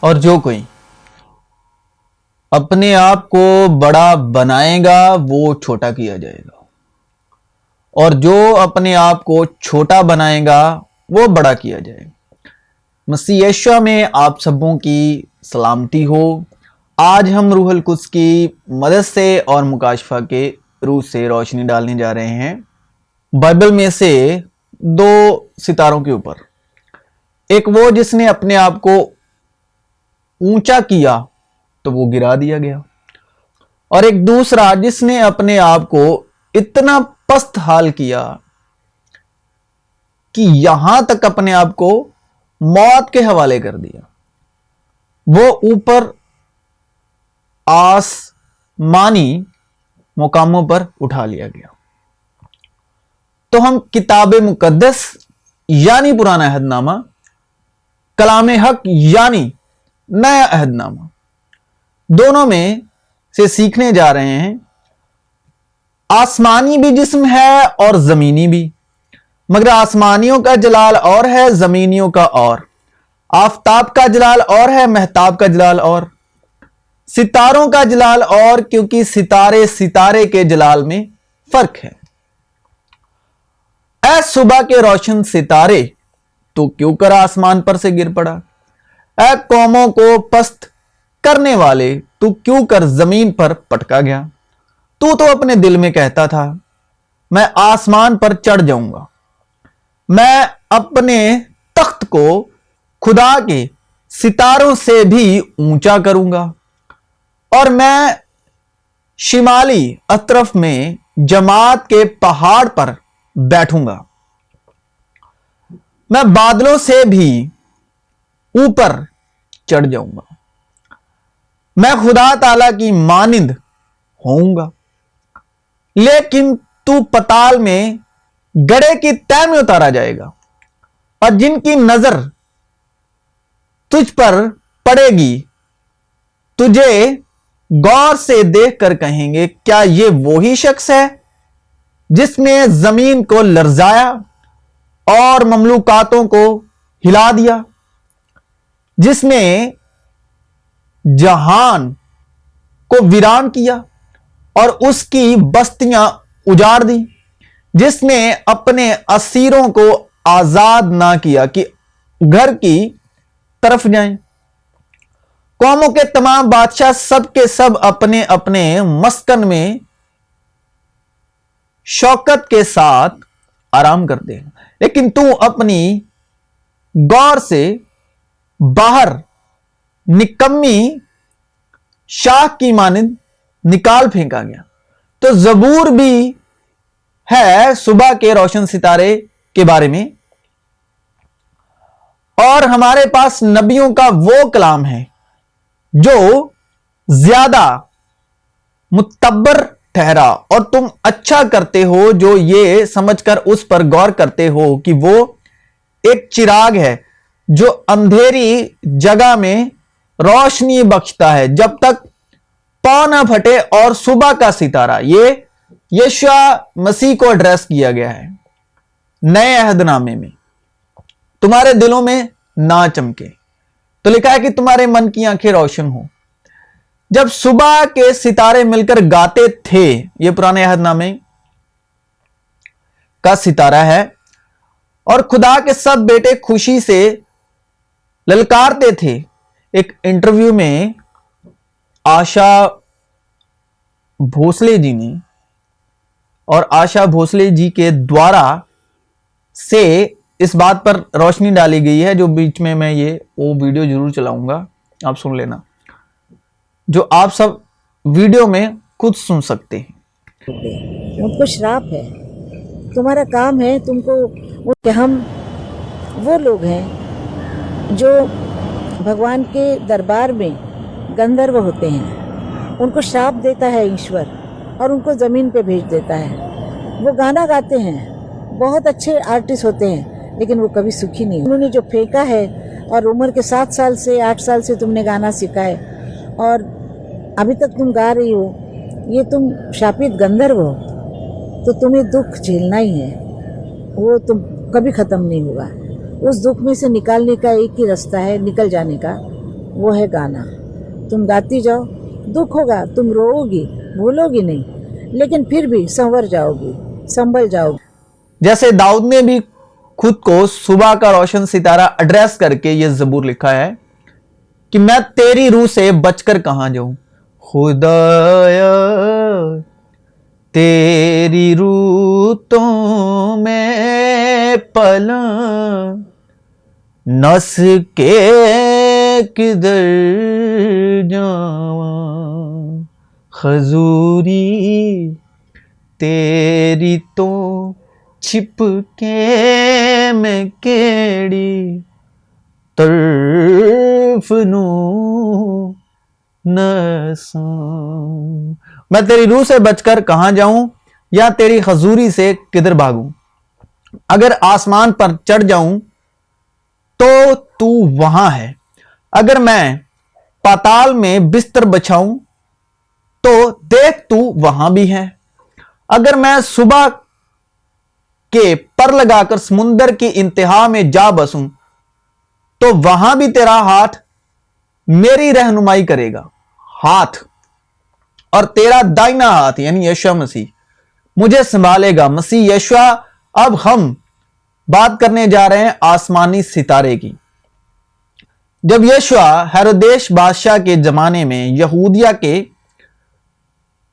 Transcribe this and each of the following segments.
और जो कोई अपने आप को बड़ा बनाएगा वो छोटा किया जाएगा, और जो अपने आप को छोटा बनाएगा वो बड़ा किया जाएगा। मसीह यीशु में आप सबों की सलामती हो। आज हम रूहुल कुद्स की मदद से और मुकाशफा के रूह से रोशनी डालने जा रहे हैं बाइबल में से दो सितारों के ऊपर। एक वो जिसने अपने आप को ऊंचा किया तो वो गिरा दिया गया, और एक दूसरा जिसने अपने आप को इतना पस्त हाल किया कि यहां तक अपने आप को मौत के हवाले कर दिया। वो ऊपर आसमानी मुकामों पर उठा लिया गया। तो हम किताब मुकद्दस यानी पुराना अहदनामा, कलाम हक यानी नया अहदनामा, दोनों में से सीखने जा रहे हैं। आसमानी भी जिस्म है और जमीनी भी, मगर आसमानियों का जलाल और है, जमीनियों का और। आफताब का जलाल और है, महताब का जलाल और। सितारों का जलाल और, क्योंकि सितारे सितारे के जलाल में फर्क है। ऐ सुबह के रोशन सितारे, तो क्यों कर आसमान पर से गिर पड़ा। ऐ कौमों को पस्त करने वाले, तू क्यों कर जमीन पर पटका गया। तू तो अपने दिल में कहता था, मैं आसमान पर चढ़ जाऊंगा, मैं अपने तख्त को खुदा के सितारों से भी ऊंचा करूंगा, और मैं शिमाली अतरफ में जमात के पहाड़ पर बैठूंगा। मैं बादलों से भी ऊपर चढ़ जाऊंगा, मैं खुदा ताला की मानिंद होऊंगा। लेकिन तू पताल में गड़े की तह में उतारा जाएगा, और जिनकी नजर तुझ पर पड़ेगी तुझे गौर से देखकर कहेंगे, क्या ये वही शख्स है जिसने जमीन को लर्जाया और ममलूकातों को हिला दिया, जिसने जहान को वीरान किया और उसकी बस्तियां उजाड़ दी, जिसने अपने असीरों को आजाद ना किया कि घर की तरफ जाएं। कौमों के तमाम बादशाह सब के सब अपने अपने मस्कन में शौकत के साथ आराम करते हैं, लेकिन तू अपनी गौर से बाहर निकम्मी शाख की मानिंद निकाल फेंका गया। तो जबूर भी है सुबह के रोशन सितारे के बारे में, और हमारे पास नबियों का वो कलाम है जो ज्यादा मुतब्बर ठहरा, और तुम अच्छा करते हो जो ये समझकर उस पर गौर करते हो कि वो एक चिराग है जो अंधेरी जगह में रोशनी बख्शता है जब तक पौ ना फटे। और सुबह का सितारा, ये यीशु मसीह को एड्रेस किया गया है नए अहदनामे में। तुम्हारे दिलों में ना चमके, तो लिखा है कि तुम्हारे मन की आंखें रोशन हो। जब सुबह के सितारे मिलकर गाते थे, ये पुराने अहदनामे का सितारा है, और खुदा के सब बेटे खुशी से ललकारते थे। एक इंटरव्यू में आशा भोसले जी ने, और आशा भोसले जी के द्वारा से इस बात पर रोशनी डाली गई है, जो बीच में मैं ये वो वीडियो जरूर चलाऊंगा, आप सुन लेना, जो आप सब वीडियो में खुद सुन सकते हैं। उनको श्राप है, तुम्हारा काम है तुमको कि हम वो लोग हैं जो भगवान के दरबार में गंधर्व होते हैं, उनको श्राप देता है ईश्वर और उनको ज़मीन पे भेज देता है। वो गाना गाते हैं, बहुत अच्छे आर्टिस्ट होते हैं, लेकिन वो कभी सुखी नहीं। उन्होंने जो फेंका है, और उम्र के 7 साल से 8 साल से तुमने गाना सीखा है और अभी तक तुम गा रही हो, ये तुम शापित गंधर्व हो, तो तुम्हें दुख झेलना ही है, वो तुम कभी ख़त्म नहीं होगा। उस दुख में से निकालने का एक ही रास्ता है, निकल जाने का, वो है गाना। तुम गाती जाओ, दुख होगा, तुम रोओगी, भूलोगी नहीं, लेकिन फिर भी संवर जाओगी, संभल जाओगी। जैसे दाऊद ने भी खुद को सुबह का रोशन सितारा एड्रेस करके ये जबूर लिखा है कि मैं तेरी रूह से बचकर कहां जाऊं, खुदाया तेरी रूह तो मैं पला नस के किधर जावा, खजूरी तेरी तो छिप के मैं केड़ी तरफ नू नसा। मैं तेरी रूह से बचकर कहां जाऊं या तेरी हजूरी से किधर भागूं। अगर आसमान पर चढ़ जाऊं तो तू वहां है, अगर मैं पाताल में बिस्तर बछाऊं तो देख तू वहां भी है, अगर मैं सुबह के पर लगाकर समुंदर की इंतहा में जा बसूं तो वहां भी तेरा हाथ मेरी रहनुमाई करेगा। हाथ और तेरा दाहिना हाथ यानी यीशु मसीह मुझे संभालेगा। मसीह यीशु। अब हम बात करने जा रहे हैं आसमानी सितारे की। जब यीशु हेरोदेस बादशाह के जमाने में यहूदिया के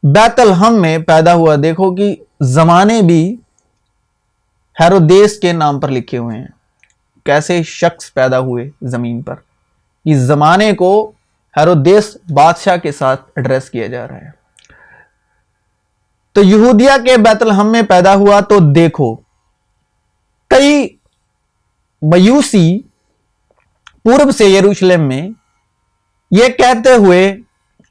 बैतलहम में पैदा हुआ, देखो कि जमाने भी हेरोदेस के नाम पर लिखे हुए हैं। कैसे शख्स पैदा हुए जमीन पर, इस जमाने को हेरोदेस बादशाह के साथ एड्रेस किया जा रहा है। तो यहूदिया के बैतलहम में पैदा हुआ तो देखो कई मयूसी पूर्व से यरूशलेम में यह कहते हुए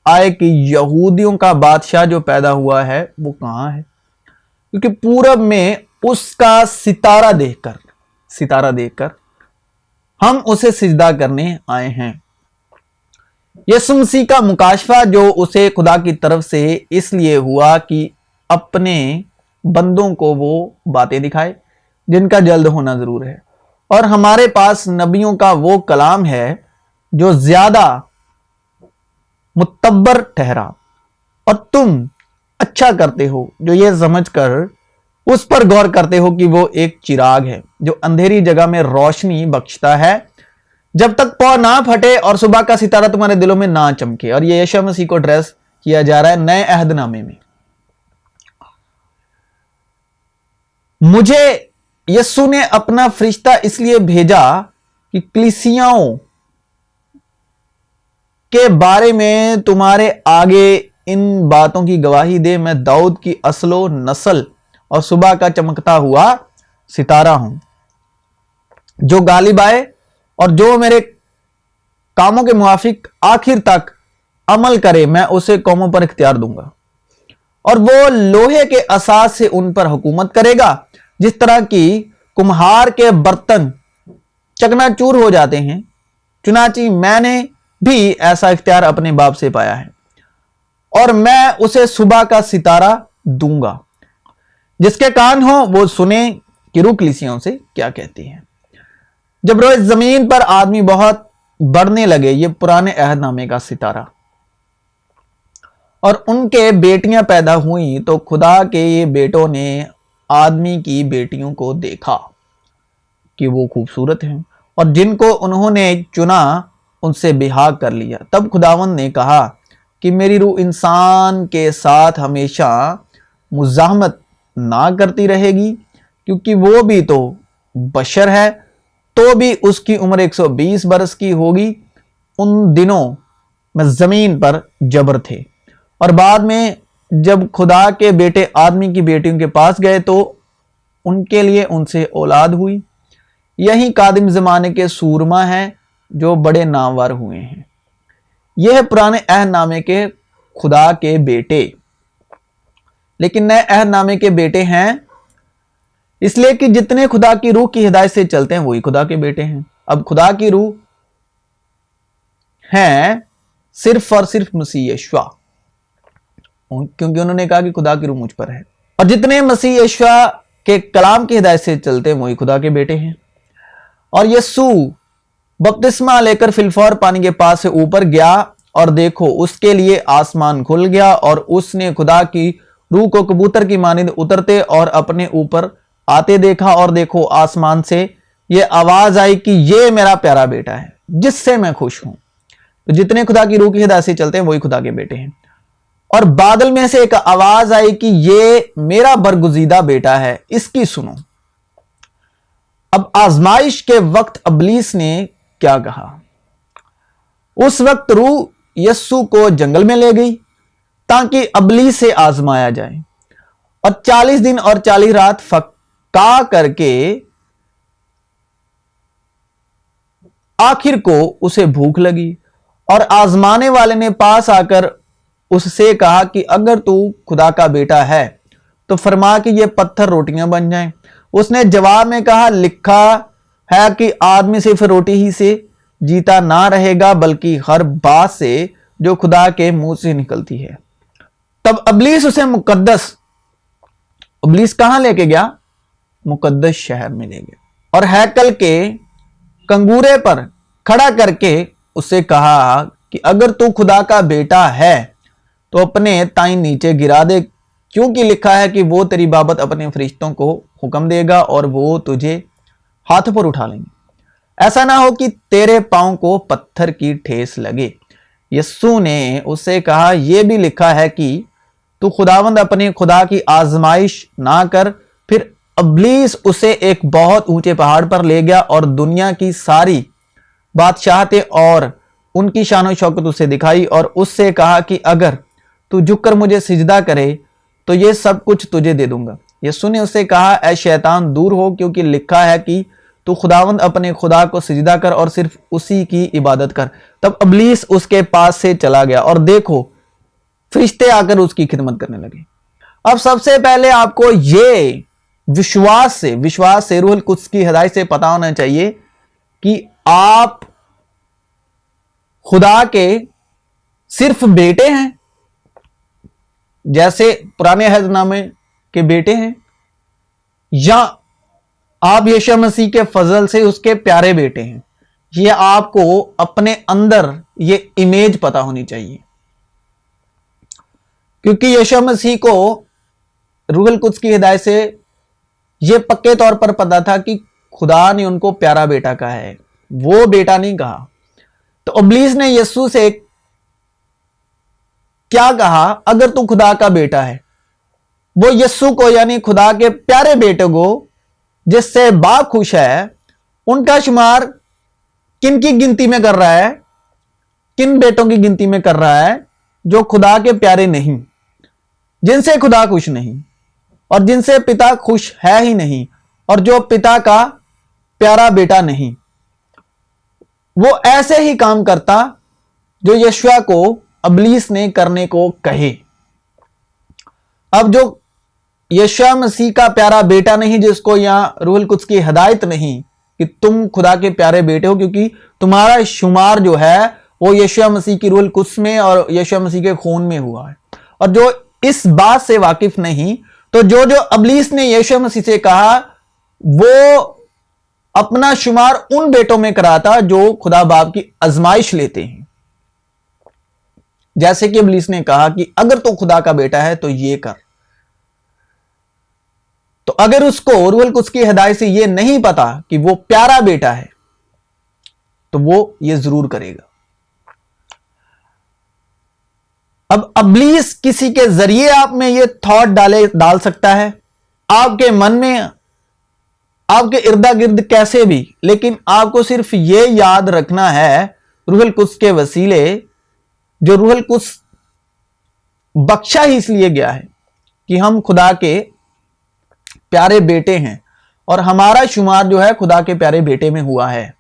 आए कि यहूदियों का बादशाह जो पैदा हुआ है वो कहां है, क्योंकि पूरब में उसका सितारा देखकर हम उसे सिजदा करने आए हैं। यीशु मसीह का मुकाशफा जो उसे खुदा की तरफ से इसलिए हुआ कि अपने बंदों को वो बातें दिखाए जिनका जल्द होना जरूर है। और हमारे पास नबियों का वो कलाम है जो ज्यादा मुतब्बर ठहरा, और तुम अच्छा करते हो जो ये समझकर उस पर गौर करते हो कि वो एक चिराग है जो अंधेरी जगह में रोशनी बख्शता है, जब तक पौ ना फटे और सुबह का सितारा तुम्हारे दिलों में ना चमके। और ये यीशु मसीह को एड्रेस किया जा रहा है नए अहदनामे में। मुझे यीशु ने अपना फरिश्ता इसलिए भेजा कि कलीसियाओं के बारे में तुम्हारे आगे इन बातों की गवाही दे। मैं दाऊद की असलो नस्ल और सुबह का चमकता हुआ सितारा हूं। जो गालिब आए और जो मेरे कामों के मुआफिक आखिर तक अमल करे, मैं उसे कौमों पर इख्तियार दूंगा और वो लोहे के असास से उन पर हुकूमत करेगा। जिस तरह की कुम्हार के बर्तन चकनाचूर हो जाते हैं, चुनाची मैंने भी ऐसा इख्तियार अपने बाप से पाया है, और मैं उसे सुबह का सितारा दूंगा। जिसके कान हो वो सुने कि रूह कलीसियाओं से क्या कहती है। जब रोज जमीन पर आदमी बहुत बढ़ने लगे, ये पुराने अहदनामे का सितारा, और उनके बेटियां पैदा हुई तो खुदा के ये बेटों ने आदमी की बेटियों को देखा कि वो खूबसूरत हैं, और जिनको उन्होंने चुना उनसे बिहा कर लिया। तब खुदावंद ने कहा कि मेरी रूह इंसान के साथ हमेशा मुजाहमत ना करती रहेगी, क्योंकि वो भी तो बशर है, तो भी उसकी उम्र 120 बरस की होगी। उन दिनों में जमीन पर जबर थे, और बाद में जब खुदा के बेटे आदमी की बेटियों के पास गए तो उनके लिए उनसे औलाद हुई। यही कादिम जमाने के सूरमा हैं जो बड़े नामवर हुए हैं। यह पुराने अहदनामे के खुदा के बेटे, लेकिन नए अहदनामे के बेटे हैं इसलिए कि जितने खुदा की रूह की हिदायत से चलते हैं वही खुदा के बेटे हैं। अब खुदा की रूह है सिर्फ और सिर्फ मसीह यीशु, क्योंकि उन्होंने कहा कि खुदा की रूह मुझ पर है, और जितने मसीह यीशु के कलाम की हिदायत से चलते हैं वही खुदा के बेटे हैं। और यीशु बपतिस्मा लेकर फिलफौर पानी के पास से ऊपर गया और देखो उसके लिए आसमान खुल गया और उसने खुदा की रूह को कबूतर की मानिंद उतरते और अपने ऊपर आते देखा और देखो आसमान से ये आवाज आई कि ये मेरा प्यारा बेटा है जिससे मैं खुश हूं। तो जितने खुदा की रूह की हिदायत से चलते हैं वही खुदा के बेटे हैं। और बादल में से एक आवाज आई कि ये मेरा बरगुजीदा बेटा है, इसकी सुनो। अब आजमाइश के वक्त इब्लीस ने क्या कहा? उस वक्त रूह यस्सु को जंगल में ले गई ताकि इब्लीस से आजमाया जाए और 40 दिन और 40 रात फक्का करके आखिर को उसे भूख लगी और आजमाने वाले ने पास आकर उससे कहा कि अगर तू खुदा का बेटा है तो फरमा कि ये पत्थर रोटियां बन जाएं। उसने जवाब में कहा, लिखा है कि आदमी सिर्फ रोटी ही से जीता ना रहेगा बल्कि हर बात से जो खुदा के मुंह से निकलती है। तब इब्लीस उसे इब्लीस कहां लेके गया? मुकद्दस शहर में ले गया और हैकल के कंगूरे पर खड़ा करके उससे कहा कि अगर तू खुदा का बेटा है तो अपने ताई नीचे गिरा दे, क्योंकि लिखा है कि वो तेरी बाबत अपने फरिश्तों को हुक्म देगा और वो तुझे हाथ पर उठा लेंगे, ऐसा ना हो कि तेरे पांव को पत्थर की ठेस लगे। यस्सु ने उससे कहा, यह भी लिखा है कि तू खुदावंद अपने खुदा की आजमाइश ना कर। फिर इब्लीस उसे एक बहुत ऊंचे पहाड़ पर ले गया और दुनिया की सारी बादशाहतें और उनकी शान शौकत उसे दिखाई और उससे कहा कि अगर तू झुककर मुझे सिजदा करे तो ये सब कुछ तुझे दे दूंगा। यीशु ने उससे कहा, ऐ शैतान दूर हो, क्योंकि लिखा है कि तू खुदावंद अपने खुदा को सिजदा कर और सिर्फ उसी की इबादत कर। तब इब्लीस उसके पास से चला गया और देखो फरिश्ते आकर उसकी खिदमत करने लगे। अब सबसे पहले आपको ये विश्वास से रूहुल कुद्स की हिदायत से पता होना चाहिए कि आप खुदा के सिर्फ बेटे हैं, जैसे पुराने अहदनामे के बेटे हैं, या आप यीशु मसीह के फजल से उसके प्यारे बेटे हैं। ये आपको अपने अंदर ये इमेज पता होनी चाहिए, क्योंकि यीशु मसीह को रूहुल कुद्स की हिदायत से यह पक्के तौर पर पता था कि खुदा ने उनको प्यारा बेटा कहा है, वो बेटा नहीं कहा। तो इब्लीस ने यीशु से क्या कहा? अगर तू खुदा का बेटा है। वो यीशु को यानी खुदा के प्यारे बेटे को जिससे बाप खुश है, उनका शुमार किन की गिनती में कर रहा है? किन बेटों की गिनती में कर रहा है? जो खुदा के प्यारे नहीं, जिनसे खुदा खुश नहीं और जिनसे पिता खुश है ही नहीं और जो पिता का प्यारा बेटा नहीं। वो ऐसे ही काम करता जो यशुआ को इब्लीस ने करने को कहे। अब जो यीशु मसीह का प्यारा बेटा नहीं, जिसको यहां रूहुल कुद्स की हिदायत नहीं कि तुम खुदा के प्यारे बेटे हो, क्योंकि तुम्हारा शुमार जो है वो यीशु मसीह की रूहुल कुद्स में और यीशु मसीह के खून में हुआ है। और जो इस बात से वाकिफ नहीं, तो जो इब्लीस ने यीशु मसीह से कहा, वो अपना शुमार उन बेटों में कराता जो खुदा बाप की आजमाइश लेते हैं। जैसे कि इब्लीस ने कहा कि अगर तो खुदा का बेटा है तो ये कर। तो अगर उसको रूहुल कुद्स की हिदायत से ये नहीं पता कि वो प्यारा बेटा है, तो वो ये जरूर करेगा। अब इब्लीस किसी के जरिए आप में ये थॉट डाल सकता है, आपके मन में, आपके इर्दा गिर्द कैसे भी, लेकिन आपको सिर्फ ये याद रखना है रूहुल कुद्स के वसीले, जो रूहुल कुद्स बख्शा ही इसलिए गया है कि हम खुदा के प्यारे बेटे हैं और हमारा शुमार जो है खुदा के प्यारे बेटे में हुआ है,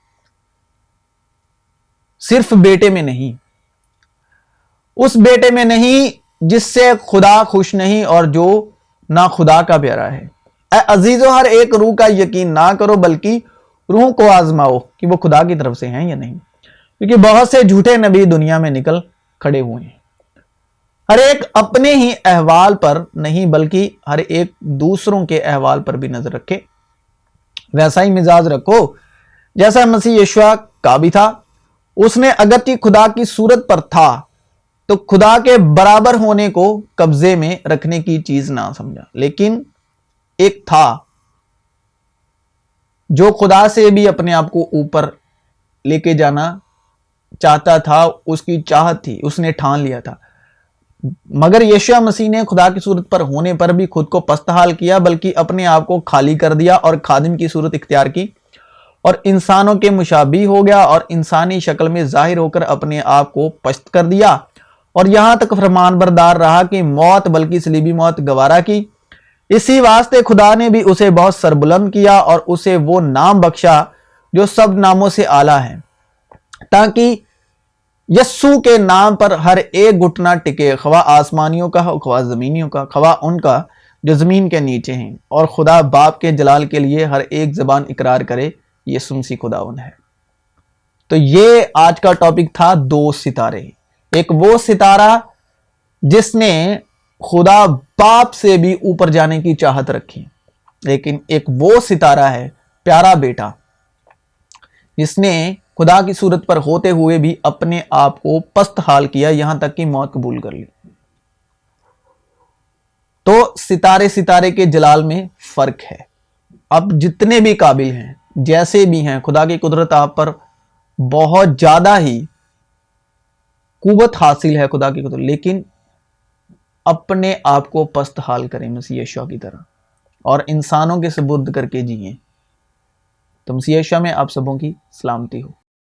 सिर्फ बेटे में नहीं। उस बेटे में नहीं जिससे खुदा खुश नहीं और जो ना खुदा का प्यारा है। अजीजों, हर एक रूह का यकीन ना करो, बल्कि रूह को आजमाओ कि वो खुदा की तरफ से हैं या नहीं, क्योंकि बहुत से झूठे नबी दुनिया में निकल खड़े हुए हैं। हर एक अपने ही अहवाल पर नहीं, बल्कि हर एक दूसरों के अहवाल पर भी नजर रखे। वैसा ही मिजाज रखो जैसा मसीह यीशु का भी था। उसने अगरचे खुदा की सूरत पर था तो खुदा के बराबर होने को कब्जे में रखने की चीज ना समझा, लेकिन एक था जो खुदा से भी अपने आप को ऊपर लेके जाना चाहता था, उसकी चाहत थी, उसने ठान लिया था। मगर यीशु मसीह ने खुदा की सूरत पर होने पर भी खुद को पस्तहाल किया, बल्कि अपने आप को खाली कर दिया और खादिम की सूरत इख्तियार की और इंसानों के मुशाबी हो गया और इंसानी शक्ल में जाहिर होकर अपने आप को पस्त कर दिया और यहां तक फरमानबरदार रहा कि मौत, बल्कि सलीबी मौत गवारा की। इसी वास्ते खुदा ने भी उसे बहुत सरबुलंद किया और उसे वो नाम बख्शा जो सब नामों से आला है, ताकि यस्सु के नाम पर हर एक घुटना टिके, खवा आसमानियों का हो, खवा जमीनियों का, खवा उनका जो जमीन के नीचे हैं, और खुदा बाप के जलाल के लिए हर एक जबान इकरार करे यीशु मसीह खुदावन है। तो ये आज का टॉपिक था, दो सितारे। एक वो सितारा जिसने खुदा बाप से भी ऊपर जाने की चाहत रखी, लेकिन एक वो सितारा है प्यारा बेटा जिसने खुदा की सूरत पर होते हुए भी अपने आप को पस्त हाल किया, यहां तक कि मौत कबूल कर ली। तो सितारे सितारे के जलाल में फर्क है। अब जितने भी काबिल हैं, जैसे भी हैं, खुदा की कुदरत आप पर बहुत ज्यादा ही कुवत हासिल है, खुदा की कुदरत, लेकिन अपने आप को पस्त हाल करें मसीह यीशु की तरह और इंसानों के सुपुर्द करके जिए। तो मसीह यीशु में आप सबों की सलामती हो।